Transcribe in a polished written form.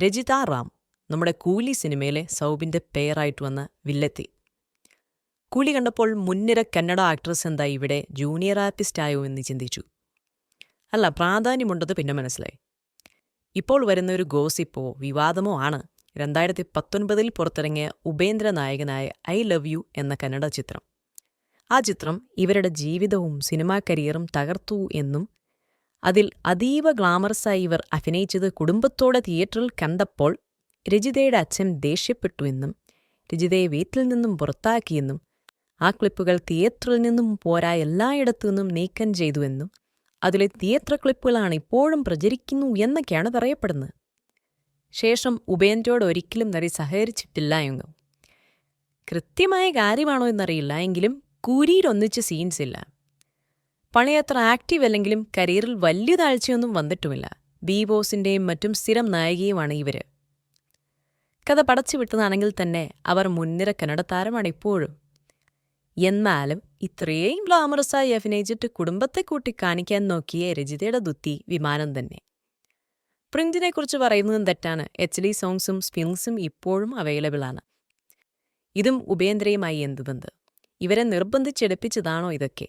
രജിത റാം, നമ്മുടെ കൂലി സിനിമയിലെ സൗബിൻ്റെ പേരായിട്ട് വന്ന വില്ലെത്തി. കൂലി കണ്ടപ്പോൾ മുൻനിര കന്നഡ ആക്ട്രസ് എന്താ ഇവിടെ ജൂനിയർ ആർട്ടിസ്റ്റ് ആയോ എന്ന് ചിന്തിച്ചു. അല്ല, പ്രാധാന്യമുണ്ടത് പിന്നെ മനസ്സിലായി. ഇപ്പോൾ വരുന്നൊരു ഗോസിപ്പോ വിവാദമോ ആണ് 2019 പുറത്തിറങ്ങിയ ഉപേന്ദ്ര നായകനായ ഐ ലവ് യു എന്ന കന്നഡ ചിത്രം. ആ ചിത്രം ഇവരുടെ ജീവിതവും സിനിമാ കരിയറും തകർത്തു എന്നും അതിൽ അതീവ ഗ്ലാമറസായി ഇവർ അഭിനയിച്ചത് കുടുംബത്തോടെ തിയേറ്ററിൽ കണ്ടപ്പോൾ രജിതയുടെ അച്ഛൻ ദേഷ്യപ്പെട്ടു എന്നും രജിതയെ വീട്ടിൽ നിന്നും പുറത്താക്കിയെന്നും ആ ക്ലിപ്പുകൾ തിയേറ്ററിൽ നിന്നും പോരാ എല്ലായിടത്തു നിന്നും നീക്കം ചെയ്തുവെന്നും അതിലെ തിയേറ്റർ ക്ലിപ്പുകളാണ് ഇപ്പോഴും പ്രചരിക്കുന്നു എന്നൊക്കെയാണ് പറയപ്പെടുന്നത്. ശേഷം ഉപേന്ദ്രയോട് ഒരിക്കലും നടി സഹകരിച്ചിട്ടില്ല എന്നും. കൃത്യമായ കാര്യമാണോ എന്നറിയില്ല, എങ്കിലും കൂരിയിലൊന്നിച്ച് സീൻസ് ഇല്ല. പണിയത്ര ആക്റ്റീവ് അല്ലെങ്കിലും കരിയറിൽ വലിയ താഴ്ചയൊന്നും വന്നിട്ടുമില്ല. ബി ബോസിൻ്റെയും മറ്റും സ്ഥിരം നായികയുമാണ് ഇവർ. കഥ പടച്ചു വിട്ടതാണെങ്കിൽ തന്നെ അവർ മുൻനിര കന്നഡ താരമാണ് ഇപ്പോഴും. എന്നാലും ഇത്രയും ഗ്ലാമറസായി അഭിനയിച്ചിട്ട് കുടുംബത്തെ കൂട്ടി കാണിക്കാൻ നോക്കിയ രജിതയുടെ ദുത്തി വിമാനം തന്നെ. പ്രിന്റിനെക്കുറിച്ച് പറയുന്നതും തെറ്റാണ്. HD സോങ്സും സ്പിൻസും ഇപ്പോഴും അവൈലബിൾ ആണ്. ഇതും ഉപേന്ദ്രയുമായി എന്ത് ബന്ധം? ഇവരെ നിർബന്ധിച്ചെടുപ്പിച്ചതാണോ ഇതൊക്കെ?